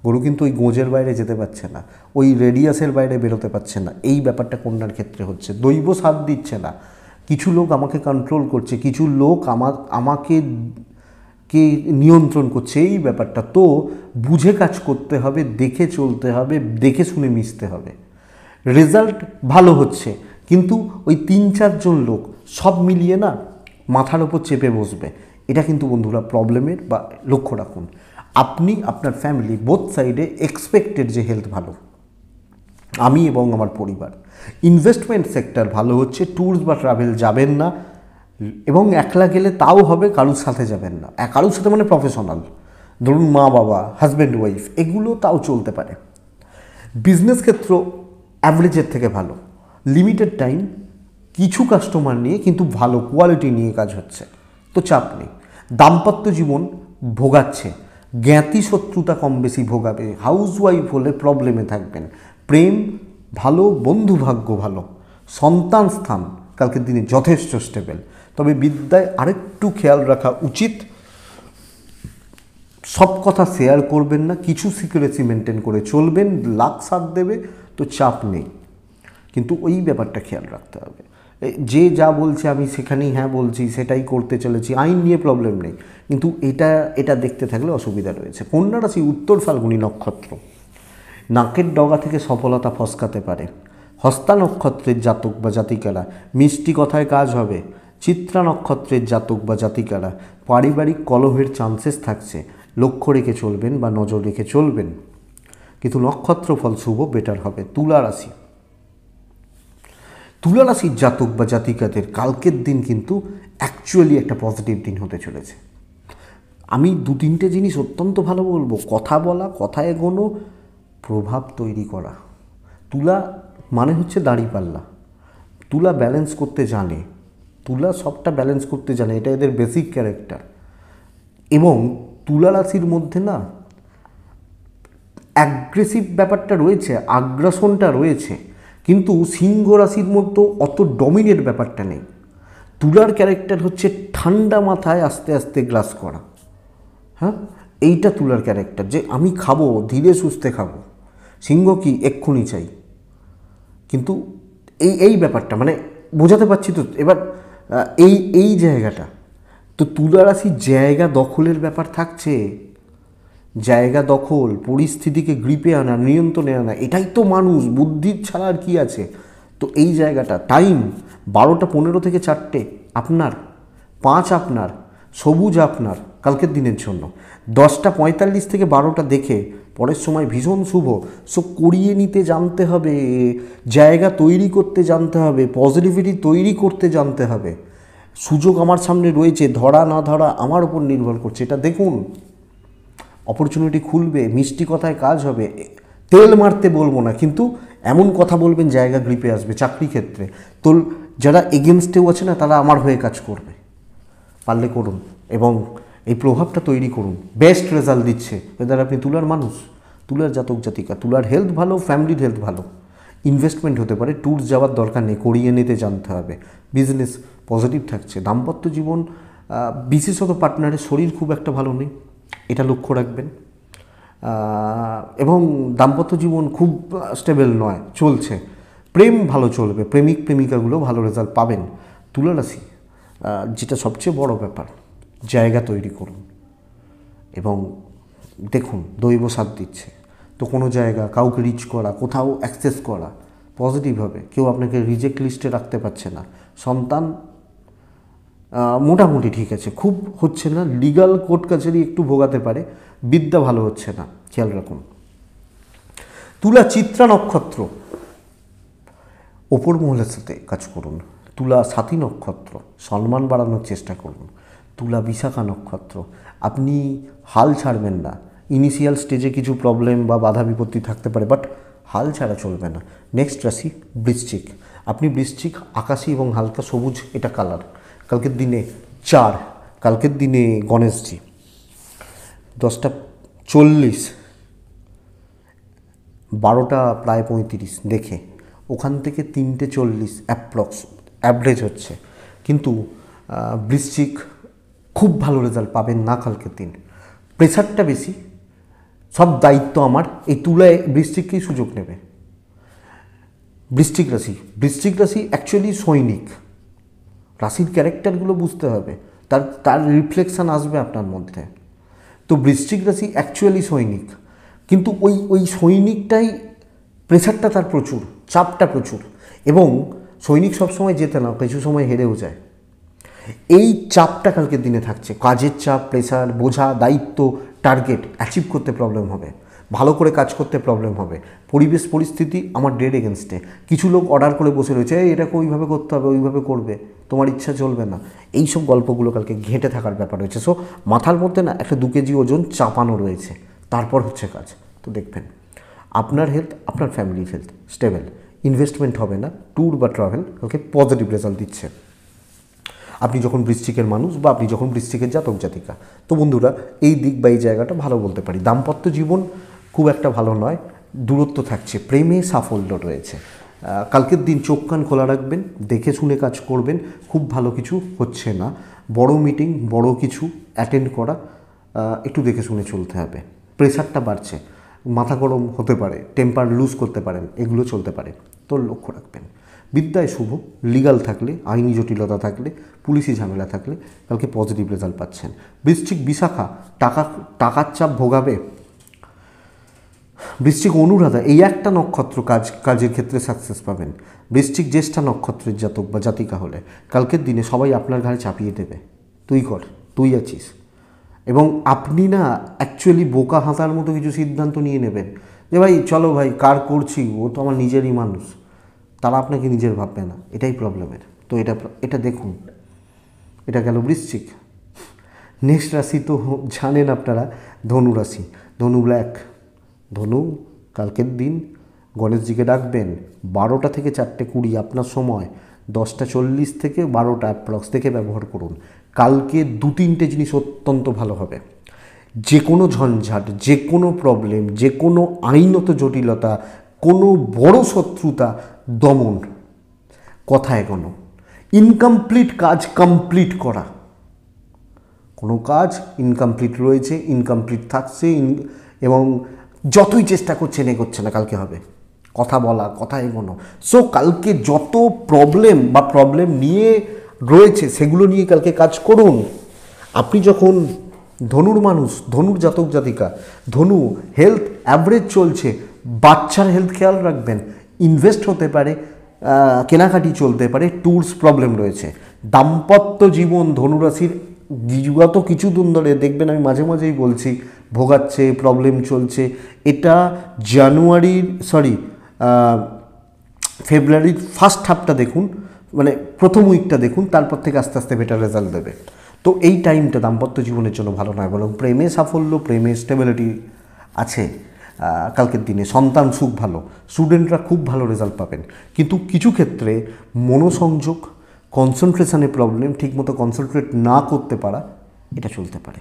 গরু কিন্তু ওই গোঁজের বাইরে যেতে পারছে না, ওই রেডিয়াসের বাইরে বেরোতে পারছে না। এই ব্যাপারটা কন্যার ক্ষেত্রে হচ্ছে, দৈব সাথ দিচ্ছে না, কিছু লোক আমাকে কন্ট্রোল করছে, কিছু লোক আমাকে নিয়ন্ত্রণ করছে, এই ব্যাপারটা। তো বুঝে কাজ করতে হবে, দেখে চলতে হবে, দেখে শুনে মিশতে হবে। রেজাল্ট ভালো হচ্ছে, কিন্তু ওই 3-4 জন লোক সব মিলিয়ে না মাথার ওপর চেপে বসবে, এটা কিন্তু বন্ধুরা প্রবলেমের বা লক্ষ্য রাখুন। আপনি আপনার ফ্যামিলি বোথ সাইডে এক্সপেক্টেড যে হেলথ ভালো, আমি এবং আমার পরিবার। ইনভেস্টমেন্ট সেক্টর ভালো হচ্ছে, ট্যুরস বা ট্রাভেল যাবেন না, এবং একলা গেলে তাও হবে, কারুর সাথে যাবেন না। কারুর সাথে মানে প্রফেশনাল, ধরুন মা বাবা, হাজব্যান্ড ওয়াইফ, এগুলো তাও চলতে পারে। বিজনেস ক্ষেত্র অ্যাভারেজের থেকে ভালো, লিমিটেড টাইম, কিছু কাস্টমার নিয়ে কিন্তু ভালো কোয়ালিটি নিয়ে কাজ হচ্ছে, তো চাপ নেই। দাম্পত্য জীবন ভোগাচ্ছে, জ্ঞাতি শত্রুতা কম বেশি ভোগাবে, হাউসওয়াইফ হলে প্রবলেমে থাকবেন। প্রেম ভালো, বন্ধু ভাগ্য ভালো, সন্তান স্থান কালকের দিনে যথেষ্ট স্টেবল। তবে বিদ্যায় আরেকটু খেয়াল রাখা উচিত, সব কথা শেয়ার করবেন না, কিছু সিক্রেসি মেনটেন করে চলবেন, লাক সাথ দেবে তো চাপ নেই, কিন্তু ওই ব্যাপারটা খেয়াল রাখতে হবে। যে যা বলছে আমি সেখানেই হ্যাঁ বলছি, সেটাই করতে চলেছি, আইন নিয়ে প্রবলেম নেই, কিন্তু এটা দেখতে থাকলে অসুবিধা রয়েছে। কন্যা রাশি উত্তর ফাল্গুনী নক্ষত্র, নাকের ডগা থেকে সফলতা ফসকাতে পারে। হস্তা নক্ষত্রের জাতক বা জাতিকারা মিষ্টি কথায় কাজ হবে। চিত্রা নক্ষত্রের জাতক বা জাতিকারা পারিবারিক কলহের চান্সেস থাকছে, লক্ষ্য রেখে চলবেন বা নজর রেখে চলবেন, কিন্তু নক্ষত্র ফল শুভ বেটার হবে। তুলা রাশি, তুলা রাশির জাতক বা জাতিকাদের কালকের দিন কিন্তু অ্যাকচুয়ালি একটা পজিটিভ দিন হতে চলেছে। আমি 2-3টে জিনিস অত্যন্ত ভালো বলবো, কথা বলা, কথা এগোনো, প্রভাব তৈরি করা। তুলা মানে হচ্ছে দাঁড়িপাল্লা, তুলা ব্যালেন্স করতে জানে, তুলা সবটা ব্যালেন্স করতে জানে, এটা এদের বেসিক ক্যারেক্টার। এবং তুলা রাশির মধ্যে না অ্যাগ্রেসিভ ব্যাপারটা রয়েছে, আগ্রাসনটা রয়েছে, কিন্তু সিংহ রাশির মতো অত ডমিনেট ব্যাপারটা নেই। তুলার ক্যারেক্টার হচ্ছে ঠান্ডা মাথায় আস্তে আস্তে গ্রাস করা। হ্যাঁ, এইটা তুলার ক্যারেক্টার, যে আমি খাবো, ধীরে সুস্থে খাবো। সিংহ কি এক্ষুনি চাই, কিন্তু এই ব্যাপারটা মানে বোঝাতে পারছি তো এবার। এই জায়গাটা তো তুলা রাশির জায়গা দখলের ব্যাপার থাকছে, জায়গা দখল, পরিস্থিতিকে গ্রিপে আনা, নিয়ন্ত্রণে আনা, এটাই তো মানুষ, বুদ্ধির ছাড়া আর কি আছে। তো এই জায়গাটা টাইম 12টা 15 থেকে 4টে আপনার, 5 আপনার, সবুজ আপনার কালকের দিনের জন্য, 10টা 45 থেকে 12টা দেখে পরের সময় ভীষণ শুভ। সো করিয়ে নিতে জানতে হবে, জায়গা তৈরি করতে জানতে হবে, পজিটিভিটি তৈরি করতে জানতে হবে। সুযোগ আমার সামনে রয়েছে, ধরা না ধরা আমার উপর নির্ভর করছে, এটা দেখুন। অপরচুনিটি খুলবে, মিষ্টি কথায় কাজ হবে, তেল মারতে বলবো না, কিন্তু এমন কথা বলবেন জায়গা গ্রিপে আসবে। চাকরি ক্ষেত্রে তো যারা এগেনস্টেও আছে না, তারা আমার হয়ে কাজ করবে, পারলে করুন এবং এই প্রভাবটা তৈরি করুন। বেস্ট রেজাল্ট দিচ্ছে এদের। আপনি তুলার মানুষ, তুলার জাতক জাতিকা, তুলার হেলথ ভালো, ফ্যামিলির হেলথ ভালো, ইনভেস্টমেন্ট হতে পারে, ট্যুরস যাওয়ার দরকার নেই, করিয়ে নিতে জানতে হবে, বিজনেস পজিটিভ থাকছে। দাম্পত্য জীবন বিশেষত পার্টনারের শরীর খুব একটা ভালো নেই, এটা লক্ষ্য রাখবেন। এবং দাম্পত্য জীবন খুব স্টেবল নয়, চলছে। প্রেম ভালো চলবে, প্রেমিক প্রেমিকাগুলো ভালো রেজাল্ট পাবেন। তুলা রাশি যেটা সবচেয়ে বড় ব্যাপার, জায়গা তৈরি করুন এবং দেখুন দৈব সাথ দিচ্ছে। তো কোনো জায়গা কাউকে রিচ করা, কোথাও অ্যাক্সেস করা পজিটিভ হবে, কেউ আপনাকে রিজেক্ট লিস্টে রাখতে পারছে না। সন্তান মোটামুটি ঠিক আছে, খুব হচ্ছে না, লিগাল কোর্ট কাছারি একটু ভোগাতে পারে, বিদ্যা ভালো হচ্ছে না, খেয়াল রাখুন। তুলা চিত্রা নক্ষত্র, ওপর মহলের সাথে কাজ করুন। তুলা সাথী নক্ষত্র, সম্মান বাড়ানোর চেষ্টা করুন। তুলা বিশাখা নক্ষত্র, আপনি হাল ছাড়বেন না। ইনিশিয়াল স্টেজে কিছু প্রবলেম বা বাধা বিপত্তি থাকতে পারে, বাট হাল ছাড়া চলবে না। নেক্সট রাশি বৃশ্চিক, আপনি বৃশ্চিক, আকাশী এবং হালকা সবুজ এটা কালার। কালকের দিনে 4, কালকের দিনে গণেশজি 10টা 40 12টা প্রায় 35 দেখে ওখান থেকে 3টে 40 অ্যাপ্রক্স অ্যাভারেজ হচ্ছে, কিন্তু বৃশ্চিক খুব ভালো রেজাল্ট পাবেন না কালকের দিন। প্রেশারটা বেশি, সব দায়িত্ব আমার, এই তুলায় বৃশ্চিককেই সুযোগ নেবে। বৃশ্চিক রাশি অ্যাকচুয়ালি সৈনিক, রাশির ক্যারেক্টারগুলো বুঝতে হবে, তার রিফ্লেকশান আসবে আপনার মধ্যে। তো বৃশ্চিক রাশি অ্যাকচুয়ালি সৈনিক, কিন্তু ওই সৈনিকটাই প্রেশারটা তার প্রচুর, চাপটা প্রচুর, এবং সৈনিক সবসময় জেতে না, কিছু সময় হেরেও যায়। এই চাপটা কালকের দিনে থাকছে, কাজের চাপ, প্রেশার, বোঝা, দায়িত্ব, টার্গেট অ্যাচিভ করতে প্রবলেম হবে, ভালো করে কাজ করতে প্রবলেম হবে। পরিবেশ পরিস্থিতি আমার ডেড এগেনস্টে, কিছু লোক অর্ডার করে বসে রয়েছে, এটাকে ওইভাবে করতে হবে, ওইভাবে করবে, তোমার ইচ্ছা চলবে না। এই সব গল্পগুলো কালকে ঘেঁটে থাকার ব্যাপার রয়েছে। সো মাথার মধ্যে না একটা 2 কেজি ওজন চাপানো রয়েছে, তারপর হচ্ছে কাজ। তো দেখবেন আপনার হেলথ, আপনার ফ্যামিলির হেলথ স্টেবল, ইনভেস্টমেন্ট হবে না, ট্যুর বা ট্রাভেল কালকে পজিটিভ রেজাল্ট দিচ্ছে আপনি যখন বৃশ্চিকের মানুষ বা আপনি যখন বৃশ্চিকের জাতক জাতিকা। তো বন্ধুরা, এই দিক বা এই জায়গাটা ভালো বলতে পারি। দাম্পত্য জীবন খুব একটা ভালো নয়, দূরত্ব থাকছে, প্রেমে সাফল্য রয়েছে। কালকের দিন চোখ কান খোলা রাখবেন, দেখে শুনে কাজ করবেন, খুব ভালো কিছু হচ্ছে না। বড় মিটিং, বড় কিছু অ্যাটেন্ড করা একটু দেখে শুনে চলতে হবে। প্রেশারটা বাড়ছে, মাথা গরম হতে পারে, টেম্পার লুজ করতে পারেন, এগুলো চলতে পারে, তো লক্ষ্য রাখবেন। বিদ্যায় শুভ, লিগাল থাকলে, আইনি জটিলতা থাকলে, পুলিশি ঝামেলা থাকলে কালকে পজিটিভ রেজাল্ট পাচ্ছেন। বৃশ্চিক বিশাখা টাকার চাপ ভোগাবে। বৃশ্চিক অনুরাধা, এই একটা নক্ষত্র কাজের ক্ষেত্রে সাকসেস পাবেন। বৃশ্চিক জ্যেষ্ঠা নক্ষত্রের জাতক বা জাতিকা হলে কালকের দিনে সবাই আপনার ঘাড়ে চাপিয়ে দেবে, তুই কর, তুই আছিস, এবং আপনি না অ্যাকচুয়ালি বোকা হাতার মতো কিছু সিদ্ধান্ত নিয়ে নেবেন যে ভাই চলো ভাই, কার করছি, ও তো আমার নিজেরই মানুষ, তারা আপনাকে নিজের ভাববে না, এটাই প্রবলেমের। তো এটা দেখুন, এটা গেল বৃশ্চিক। নেক্সট রাশি তো জানেন আপনারা, ধনু রাশি। ধনু ব্ল্যাক, ধনু কালকের দিন গণেশজিকে ডাকবেন, 12টা থেকে 4টে 20 আপনার সময়, 10টা 40 থেকে 12টা অ্যাপ্রক্স থেকে ব্যবহার করুন। কালকে 2-3টে জিনিস অত্যন্ত ভালো হবে। যে কোনো ঝঞ্ঝাট, যে কোনো প্রবলেম, যে কোনো আইনত জটিলতা, কোনো বড় শত্রুতা দমন, কথা এগোনো, ইনকমপ্লিট কাজ কমপ্লিট করা। কোনো কাজ ইনকমপ্লিট রয়েছে, ইনকমপ্লিট থাকছে, এবং যতই চেষ্টা করছেন এগোচ্ছে না, কালকে হবে। কথা বলা, কথা এগোনো। সো কালকে যত প্রবলেম নিয়ে রয়েছে সেগুলো নিয়ে কালকে কাজ করুন। আপনি যখন ধনুর মানুষ, ধনুর জাতক জাতিকা, ধনু হেলথ অ্যাভারেজ চলছে, বাচ্চার হেলথ খেয়াল রাখবেন, ইনভেস্ট হতে পারে, কেনাকাটি চলতে পারে, ট্যুরস প্রবলেম রয়েছে। দাম্পত্য জীবন ধনুরাশির বিগত কিছুদিন ধরে দেখবেন, আমি মাঝে মাঝেই বলছি, ভোগাচ্ছে, প্রবলেম চলছে। এটা ফেব্রুয়ারির ফার্স্ট হাফটা দেখুন, মানে প্রথম উইকটা দেখুন, তারপর থেকে আস্তে আস্তে বেটার রেজাল্ট দেবে। তো এই টাইমটা দাম্পত্য জীবনের জন্য ভালো নয়, বরং প্রেমে সাফল্য, প্রেমে স্টেবিলিটি আছে কালকের দিনে। সন্তান সুখ ভালো, স্টুডেন্টরা খুব ভালো রেজাল্ট পাবেন। কিন্তু কিছু ক্ষেত্রে মনোসংযোগ, কনসেন্ট্রেশনের প্রবলেম, ঠিকমতো কনসেন্ট্রেট না করতে পারা, এটা চলতে পারে,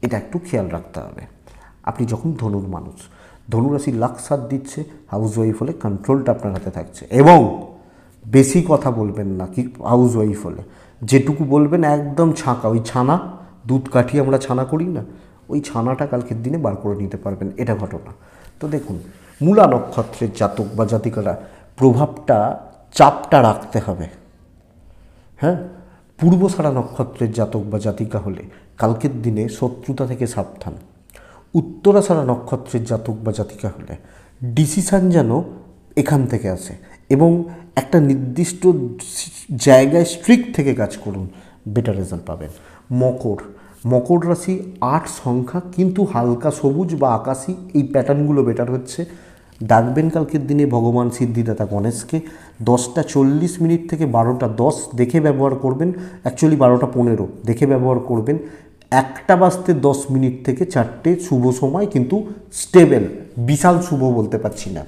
এটা একটু খেয়াল রাখতে হবে। আপনি যখন ধনুর মানুষ, ধনুরাশি লাখ সাথ দিচ্ছে, হাউস ওয়াইফ হলে কন্ট্রোলটা আপনার হাতে থাকছে, এবং বেশি কথা বলবেন না কি হাউস ওয়াইফ হলে, যেটুকু বলবেন একদম ছাঁকা, ওই ছানা, দুধ কাঠিয়ে আমরা ছানা করি না, ওই ছানাটা কালকের দিনে বার করে নিতে পারবেন, এটা ঘটনা। তো দেখুন, মূলা নক্ষত্রের জাতক বা জাতিকারা প্রভাবটা, চাপটা রাখতে হবে। হ্যাঁ, পূর্বসারা নক্ষত্রের জাতক বা জাতিকা হলে কালকের দিনে শত্রুতা থেকে সাবধান। উত্তরাসারা নক্ষত্রের জাতক বা জাতিকা হলে ডিসিশান যেন এখান থেকে আসে, এবং একটা নির্দিষ্ট জায়গায় স্ট্রিক্ট থেকে কাজ করুন, বেটার রেজাল্ট পাবেন। মকর রাশি 8 সংখ্যা, কিন্তু হালকা সবুজ বা আকাশি, এই প্যাটার্নগুলো বেটার হচ্ছে। ডাকবেন কালকের দিনে ভগবান সিদ্ধিদাতা গণেশকে, 10টা 40 মিনিট থেকে 12টা 10 দেখে ব্যবহার করবেন, অ্যাকচুয়ালি 12টা 15 দেখে ব্যবহার করবেন। 1টা বাজতে 10 মিনিট থেকে 4টে শুভ সময়, কিন্তু স্টেবল, বিশাল শুভ বলতে পারছি না।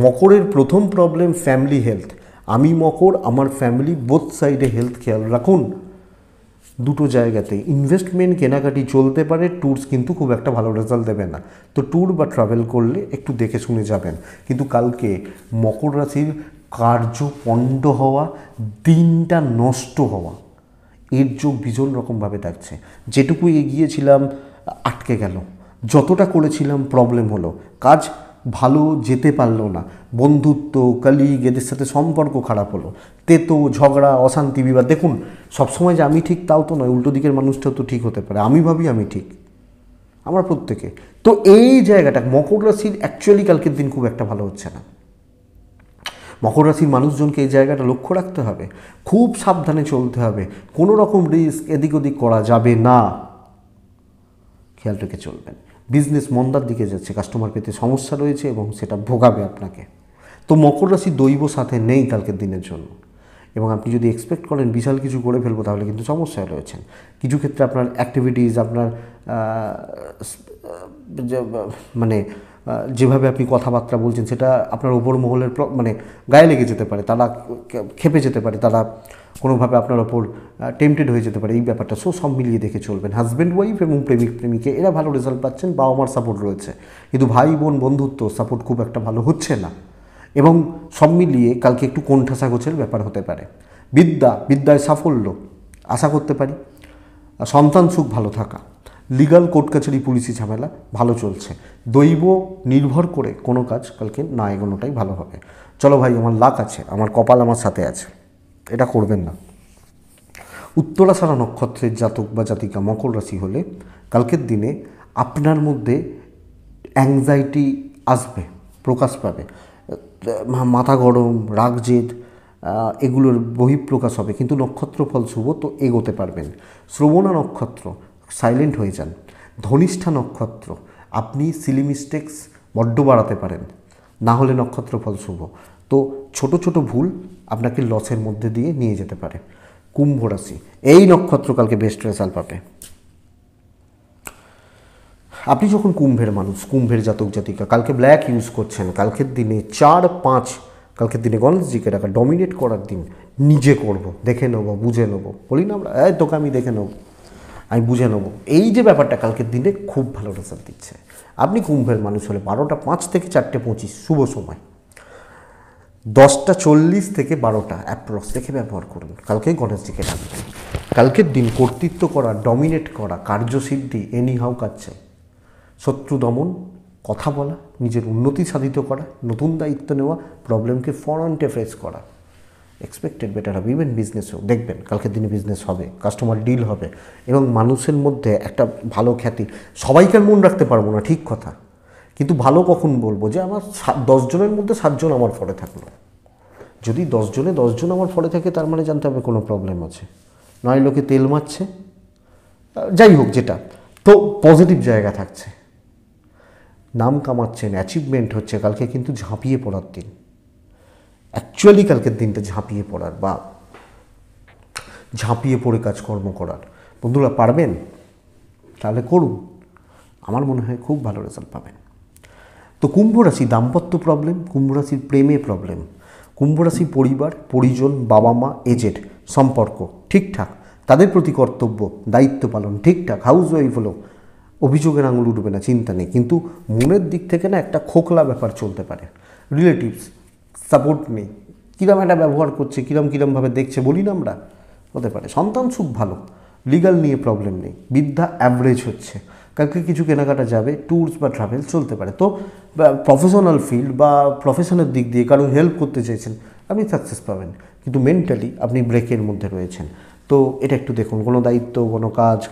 মকরের প্রথম প্রবলেম ফ্যামিলি হেলথ। আমি মকর, আমার ফ্যামিলি বোথ সাইডে হেলথ খেয়াল রাখুন। দুটো জায়গাতে ইনভেস্টমেন্ট কেনাকাটি চলতে পারে, ট্যুরস কিন্তু খুব একটা ভালো রেজাল্ট দেবে না। তো ট্যুর বা ট্রাভেল করলে একটু দেখে শুনে যাবেন। কিন্তু কালকে মকর রাশির কার্য পণ্ড হওয়া, দিনটা নষ্ট হওয়া, এর যোগ ভীষণ রকমভাবে থাকছে। যেটুকু এগিয়েছিলাম আটকে গেল, যতটা করেছিলাম প্রবলেম হলো, কাজ ভালো যেতে পারলো না, বন্ধুত্ব কলিগ এদের সাথে সম্পর্ক খারাপ হলো, তেতো ঝগড়া অশান্তি বিবাদ। দেখুন সবসময় যে আমি ঠিক তাও তো নয়, উল্টো দিকের মানুষটাও তো ঠিক হতে পারে। আমি ভাবি আমি ঠিক, আমরা প্রত্যেকে। তো এই জায়গাটা মকর রাশির অ্যাকচুয়ালি কালকের দিন খুব একটা ভালো হচ্ছে না। মকর রাশির মানুষজনকে এই জায়গাটা লক্ষ্য রাখতে হবে, খুব সাবধানে চলতে হবে, কোনো রকম রিস্ক এদিক ওদিক করা যাবে না, খেয়াল রেখে চলবেন। বিজনেস মন্দার দিকে যাচ্ছে, কাস্টমার পেতে সমস্যা রয়েছে এবং সেটা ভোগাবে আপনাকে। তো মকর রাশি দৈব সাথে নেই কালকের দিনের জন্য, এবং আপনি যদি এক্সপেক্ট করেন বিশাল কিছু করে ফেলবো তাহলে কিন্তু সমস্যায় রয়েছেন। কিছু ক্ষেত্রে আপনার অ্যাক্টিভিটিস, আপনার মানে যেভাবে আপনি কথাবার্তা বলছেন সেটা আপনার ওপর মহলের মানে গায়ে লেগে যেতে পারে, তারা খেপে যেতে পারে, তারা কোনোভাবে আপনার ওপর টেম্পটেড হয়ে যেতে পারে, এই ব্যাপারটা। সব মিলিয়ে দেখে চলবেন। হাজব্যান্ড ওয়াইফ এবং প্রেমিক প্রেমিকে এরা ভালো রেজাল্ট পাচ্ছেন, বাবা মার সাপোর্ট রয়েছে, কিন্তু ভাই বোন বন্ধুত্ব সাপোর্ট খুব একটা ভালো হচ্ছে না, এবং সব মিলিয়ে কালকে একটু কোণঠাসা গোছের ব্যাপার হতে পারে। বিদ্যায় সাফল্য আশা করতে পারি, সন্তান সুখ ভালো থাকা, লিগাল কোর্ট কাছারি পুলিশি ঝামেলা ভালো চলছে। দৈব নির্ভর করে কোনো কাজ কালকে না এগোনোটাই ভালো হবে। চলো ভাই, আমার লাক আছে, আমার কপাল আমার সাথে আছে, এটা করবেন না। উত্তরাষাঢ়া নক্ষত্রের জাতক বা জাতিকা মকর রাশি হলে কালকের দিনে আপনার মধ্যে অ্যাংজাইটি আসবে, প্রকাশ পাবে, মাথা গরম, রাগ জেদ এগুলোর বহিঃপ্রকাশ হবে, কিন্তু নক্ষত্র ফল শুভ, তো এগোতে পারবেন। শ্রবণা নক্ষত্র সাইলেন্ট হয়ে যান। ধনিষ্ঠা নক্ষত্র আপনি সিলি মিস্টেক্স বড্ড বাড়াতে পারেন, না হলে নক্ষত্র ফল শুভ, তো ছোট ছোট ভুল আপনাকে লসের মধ্যে দিয়ে নিয়ে যেতে পারে। কুম্ভ রাশি, এই নক্ষত্র কালকে বেস্ট রেজাল্ট পাবে। আপনি যখন কুম্ভের মানুষ, কুম্ভের জাতক জাতিকা, কালকে ব্ল্যাক ইউজ করছেন, কালকের দিনে 4-5, কালকের দিনে গণেশজিকে ডাকা ডমিনেট করার দিন। নিজে করব, দেখে নেবো, বুঝে নেবো, বলি না আমরা, তোকে আমি দেখে নেবো, আমি বুঝে নেবো, এই যে ব্যাপারটা কালকের দিনে খুব ভালো রেজাল্ট দিচ্ছে। আপনি কুম্ভের মানুষ হলে 12টা 5 থেকে 4টে 25 শুভ সময়, 10টা 40 থেকে 12টা অ্যাপ্রক্স দেখে ব্যবহার করুন। কালকে গণেশজিকে ডাকবেন। কালকের দিন কর্তৃত্ব করা, ডমিনেট করা, কার্যসিদ্ধি, এনিহাও কাজ চাই, শত্রু দমন, কথা বলা, নিজের উন্নতি সাধিত করা, নতুন দায়িত্ব নেওয়া, প্রবলেমকে ফ্রন্টে ফেস করা, এক্সপেক্টেড বেটার হবে। ইভেন বিজনেসেও দেখবেন কালকের দিনে বিজনেস হবে, কাস্টমার ডিল হবে, এবং মানুষের মধ্যে একটা ভালো খ্যাতি। সবাইকে মন রাখতে পারবো না, ঠিক কথা, কিন্তু ভালো কখন বলবো যে আমার 10 জনের মধ্যে 7 জন আমার ফলে থাকলো। যদি 10 জনে 10 জন আমার ফলে থাকে, তার মানে জানতে হবে কোনো প্রবলেম আছে, নয় লোকে তেল মারছে, যাই হোক যেটা, তো পজিটিভ জায়গা থাকছে, নাম কামাচ্ছেন, অ্যাচিভমেন্ট হচ্ছে। কালকে কিন্তু ঝাঁপিয়ে পড়ার দিন, অ্যাকচুয়ালি কালকের দিনটা ঝাঁপিয়ে পড়ার, বা ঝাঁপিয়ে পড়ে কাজকর্ম করার। বন্ধুরা পারবেন তাহলে করুন, আমার মনে হয় খুব ভালো রেজাল্ট পাবেন। তো কুম্ভ রাশি দাম্পত্য প্রবলেম, কুম্ভ রাশির প্রেমে প্রবলেম, কুম্ভ রাশি পরিবার পরিজন, বাবা মা এজেড সম্পর্ক ঠিকঠাক, তাদের প্রতি কর্তব্য দায়িত্ব পালন ঠিকঠাক, হাউস ওয়াইফ হলো অভিযোগের আঙুল উঠবে না, চিন্তা নেই, কিন্তু মনের দিক থেকে না একটা খোকলা ব্যাপার চলতে পারে। রিলেটিভস সাপোর্ট নেই, কিরম একটা ব্যবহার করছে, কিরমভাবে দেখছে, বলি না আমরা, হতে পারে। সন্তান সুখ ভালো, লিগাল নিয়ে প্রবলেম নেই, বিদ্যা অ্যাভারেজ হচ্ছে, কালকে কিছু কেনাকাটা যাবে, ট্যুরস বা ট্রাভেল চলতে পারে। তো প্রফেশনাল ফিল্ড বা প্রফেশনের দিক দিয়ে কারো হেল্প করতে চাইছেন, আপনি সাকসেস পাবেন, কিন্তু মেন্টালি আপনি ব্রেকের মধ্যে রয়েছেন। তো এটা একটু দেখুন, কোনো দায়িত্ব,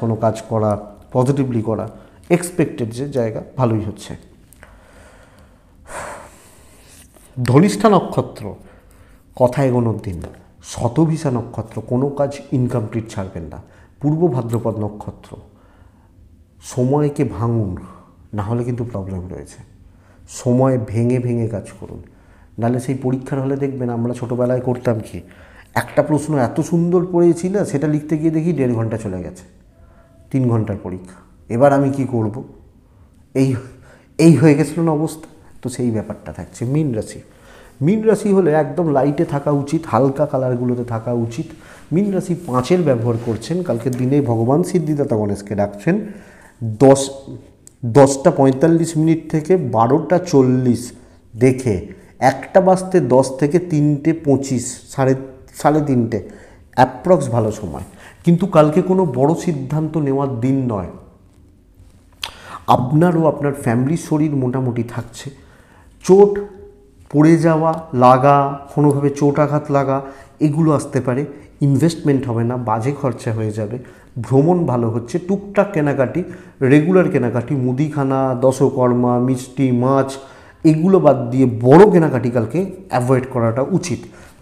কোনো কাজ করা, পজিটিভলি করা, এক্সপেক্টেড যে জায়গা ভালোই হচ্ছে। ধনিষ্ঠা নক্ষত্র কথা এগোনোর দিন। শতভিষা নক্ষত্র কোনো কাজ ইনকমপ্লিট ছাড়বেন না। পূর্ব ভাদ্রপদ নক্ষত্র সময়কে ভাঙুন, না হলে কিন্তু প্রবলেম রয়েছে। সময় ভেঙে ভেঙে কাজ করুন, নাহলে সেই পরীক্ষার হলে দেখবেন আমরা ছোটোবেলায় করতাম কি, একটা প্রশ্ন এত সুন্দর পড়েছি না, সেটা লিখতে গিয়ে দেখি 1.5 ঘন্টা চলে গেছে, 3 ঘন্টার পরীক্ষা, এবার আমি কি করব, এই হয়ে গেছিল না অবস্থা। তো সেই ব্যাপারটা থাকছে। মীন রাশি হলে একদম লাইটে থাকা উচিত, হালকা কালারগুলোতে থাকা উচিত, মীন রাশি 5-এর ব্যবহার করছেন, কালকের দিনে ভগবান সিদ্ধিদাতা গণেশকে ডাকছেন 10:45 থেকে 12:40 দেখে 1:10 থেকে 3:25 সাড়ে 3টে অ্যাপ্রক্স ভালো সময়। কিন্তু কালকে কোনো বড় সিদ্ধান্ত নেওয়ার দিন নয়। আপনারও আপনার ফ্যামিলির শরীর মোটামুটি থাকছে, চোট পড়ে যাওয়া, লাগা, কোনোভাবে চোট আঘাত লাগা এগুলো আসতে পারে। ইনভেস্টমেন্ট হবে না, বাজে খরচা হয়ে যাবে। ভ্রমণ ভালো হচ্ছে, টুকটাক কেনাকাটি, রেগুলার কেনাকাটি, মুদিখানা, দশকর্মা, মিষ্টি, মাছ এগুলো বাদ দিয়ে বড় কেনাকাটি কালকে অ্যাভয়েড করাটা উচিত।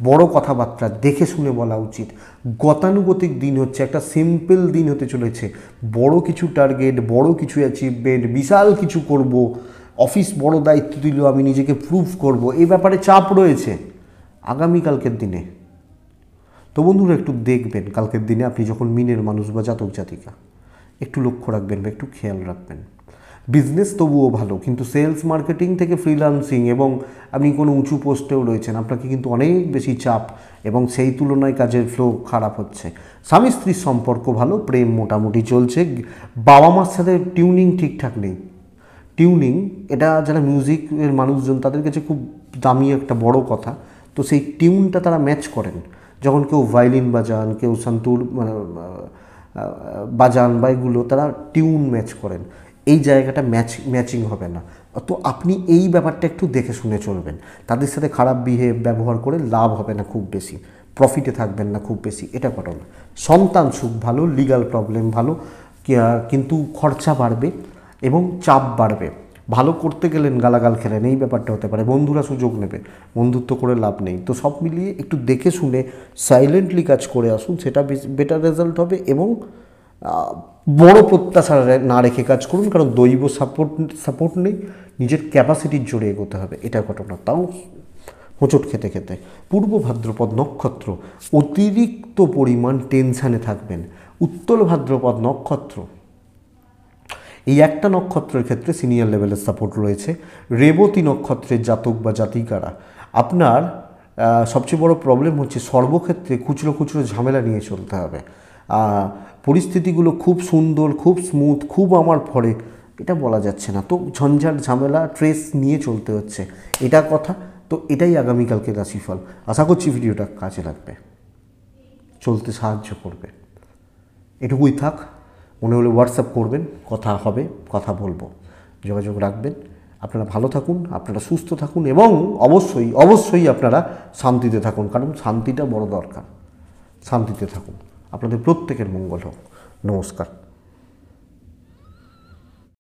বড় কথাবার্তা দেখে শুনে বলা উচিত। গতানুগতিক দিন হচ্ছে, একটা সিম্পল দিন হতে চলেছে। বড় কিছু টার্গেট, বড় কিছু অ্যাচিভমেন্ট, বিশাল কিছু করব, অফিস বড় দায়িত্ব দিল, আমি নিজেকে প্রুভ করব, এই ব্যাপারে চাপ রয়েছে আগামীকালকের দিনে। তো বন্ধুরা একটু দেখবেন কালকের দিনে আপনি যখন মিনের মানুষ বা জাতক জাতিকা, একটু লক্ষ্য রাখবেন বা একটু খেয়াল রাখবেন। বিজনেস তবুও ভালো, কিন্তু সেলস মার্কেটিং থেকে ফ্রিল্যান্সিং এবং আপনি কোনো উঁচু পোস্টেও রয়েছেন, আপনাকে কিন্তু অনেক বেশি চাপ এবং সেই তুলনায় কাজের ফ্লো খারাপ হচ্ছে। স্বামী স্ত্রীর সম্পর্ক ভালো, প্রেম মোটামুটি চলছে। বাবা মার সাথে টিউনিং ঠিকঠাক নেই। টিউনিং এটা যারা মিউজিকের মানুষজন তাদের কাছে খুব দামি একটা বড় কথা। তো সেই টিউনটা তারা ম্যাচ করেন। যখন কেউ ভায়োলিন বাজান, কেউ সন্তুর বাজান বা এগুলো তারা টিউন ম্যাচ করেন, এই জায়গাটা ম্যাচিং হবে না। তো আপনি এই ব্যাপারটা একটু দেখে শুনে চলবেন। তাদের সাথে খারাপ ব্যবহার করে লাভ হবে না খুব বেশি, প্রফিটে থাকবেন না খুব বেশি, এটা ঘটনা। সন্তান সুখ ভালো, লিগ্যাল প্রবলেম ভালো, কিন্তু খরচা বাড়বে এবং চাপ বাড়বে। ভালো করতে গেলেন গালাগাল খেলেন, এই ব্যাপারটা হতে পারে। বন্ধুরা সুযোগ নেবে, বন্ধুত্ব করে লাভ নেই। তো সব মিলিয়ে একটু দেখে শুনে সাইলেন্টলি কাজ করে আসুন, সেটা বেটার রেজাল্ট হবে। এবং বড় প্রত্যাশা না রেখে কাজ করুন, কারণ দৈব সাপোর্ট নেই, নিজের ক্যাপাসিটির জোরে এগোতে হবে, এটা ঘটনা। তাও হোঁচট খেতে খেতে। পূর্ব ভাদ্রপদ নক্ষত্র, অতিরিক্ত পরিমাণ টেনশানে থাকবেন। উত্তর ভাদ্রপদ নক্ষত্র, এই একটা নক্ষত্রের ক্ষেত্রে সিনিয়র লেভেলের সাপোর্ট রয়েছে। রেবতী নক্ষত্রের জাতক বা জাতিকারা, আপনার সবচেয়ে বড় প্রবলেম হচ্ছে সর্বক্ষেত্রে খুচরো ঝামেলা নিয়ে চলতে হবে। পরিস্থিতিগুলো খুব সুন্দর, খুব স্মুথ, খুব আমার ফরে এটা বলা যাচ্ছে না। তো ঝঞ্ঝাট ঝামেলা ট্রেস নিয়ে চলতে হচ্ছে, এটা কথা। তো এটাই আগামীকালকে রাশিফল। আশা করছি ভিডিওটা কাজে লাগবে, চলতে সাহায্য করবে। এটুকুই থাক। মনে হলে হোয়াটসঅ্যাপ করবেন, কথা হবে, কথা বলবো, যোগাযোগ রাখবেন। আপনারা ভালো থাকুন, আপনারা সুস্থ থাকুন এবং অবশ্যই আপনারা শান্তিতে থাকুন, কারণ শান্তিটা বড় দরকার। শান্তিতে থাকুন, আপনাদের প্রত্যেকের মঙ্গল হোক। নমস্কার।